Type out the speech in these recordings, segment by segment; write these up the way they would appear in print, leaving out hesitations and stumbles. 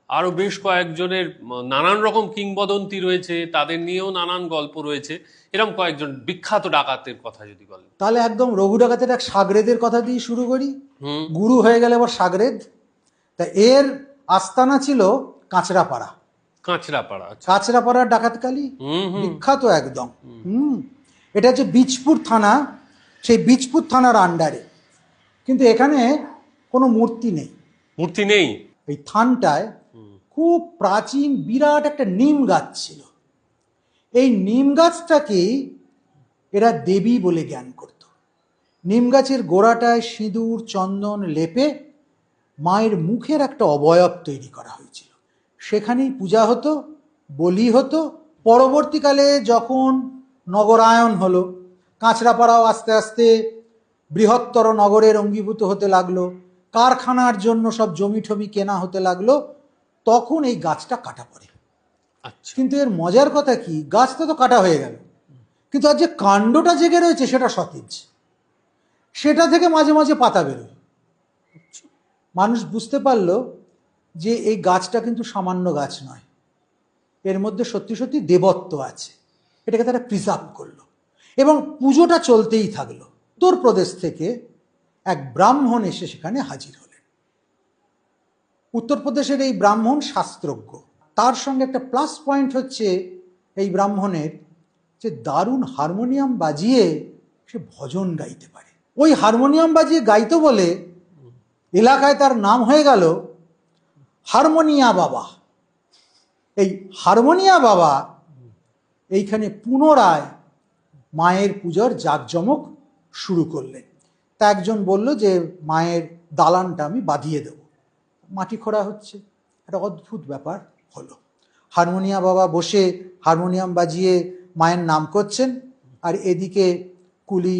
আরো বেশ কয়েকজনের নানান রকম কিংবদন্তি রয়েছে, তাদের নিয়েও নানান গল্প রয়েছে। এরকম কয়েকজন বিখ্যাত ডাকাতের কথা যদি বলেন। তাহলে একদম রঘু ডাকাতের এক সাগরেদের কথা দিয়ে শুরু করি। হুম। গুরু হয়ে গেলে আবার সাগরেদ। তা এর আস্তানা ছিল কাঁচরাপাড়া। কাঁচরাপাড়া, আচ্ছা। কাঁচরাপাড়ার ডাকাতকালী হুম হুম। বিখ্যাত একদম। এটা হচ্ছে বীজপুর থানা, সেই বীজপুর থানার আন্ডারে। কিন্তু এখানে কোনো মূর্তি নেই। মূর্তি নেই? এই থানটায় খুব প্রাচীন বিরাট একটা নিম গাছ ছিল। এই নিম গাছটাকেই এরা দেবী বলে জ্ঞান করত। নিম গাছের গোড়াটায় সিঁদুর চন্দন লেপে মায়ের মুখের একটা অবয়ব তৈরি করা হয়েছিল। সেখানেই পূজা হতো, বলি হতো। পরবর্তীকালে যখন নগরায়ন হলো, কাঁচরাপাড়াও আস্তে আস্তে বৃহত্তর নগরের অঙ্গীভূত হতে লাগলো, কারখানার জন্য সব জমি টমি কেনা হতে লাগলো, তখন এই গাছটা কাটা পড়ে। আচ্ছা। কিন্তু এর মজার কথা কি, গাছটা তো কাটা হয়ে গেল, কিন্তু আর যে কাণ্ডটা জেগে রয়েছে সেটা সতেজ। সেটা থেকে মাঝে মাঝে পাতা বেরোয়। মানুষ বুঝতে পারল যে এই গাছটা কিন্তু সামান্য গাছ নয়, এর মধ্যে সত্যি সত্যি দেবত্ব আছে। এটাকে তারা প্রিজার্ভ করলো এবং পুজোটা চলতেই থাকলো। উত্তরপ্রদেশ থেকে এক ব্রাহ্মণ এসে সেখানে হাজির হলেন। উত্তরপ্রদেশের এই ব্রাহ্মণ শাস্ত্রজ্ঞ। তার সঙ্গে একটা প্লাস পয়েন্ট হচ্ছে এই ব্রাহ্মণের যে দারুণ হারমোনিয়াম বাজিয়ে সে ভজন গাইতে পারে। ওই হারমোনিয়াম বাজিয়ে গাইতো বলে এলাকায় তার নাম হয়ে গেল হারমোনিয়া বাবা। এই হারমোনিয়া বাবা এইখানে পুনরায় মায়ের পূজার জাঁকজমক শুরু করলেন। তা একজন বলল যে মায়ের দালানটা আমি বাঁধিয়ে দেব। মাটি খোঁড়া হচ্ছে, একটা অদ্ভুত ব্যাপার হলো। হারমোনিয়া বাবা বসে হারমোনিয়াম বাজিয়ে মায়ের নাম করছেন, আর এদিকে কুলি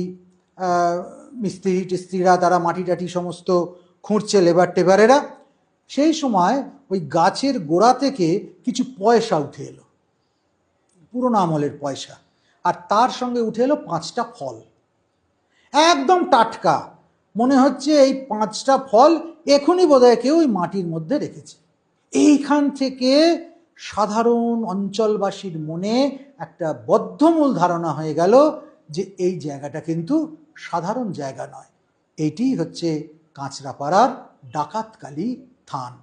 মিস্ত্রি টিস্ত্রিরা তারা মাটি টাটি সমস্ত খুঁড়ছে, লেবার টেবারেরা। সেই সময় ওই গাছের গোড়া থেকে কিছু পয়সা উঠে এলো, পুরোনো আমলের পয়সা, আর তার সঙ্গে উঠে এলো 5টা ফল, একদম টাটকা। মনে হচ্ছে এই 5টা ফল এখনই বোধহয় কেউ ওই মাটির মধ্যে রেখেছে। এইখান থেকে সাধারণ অঞ্চলবাসীর মনে একটা বদ্ধমূল ধারণা হয়ে গেল যে এই জায়গাটা কিন্তু সাধারণ জায়গা নয়, এইটি হচ্ছে কাঁচরাপাড়ার ডাকাতকালী থান।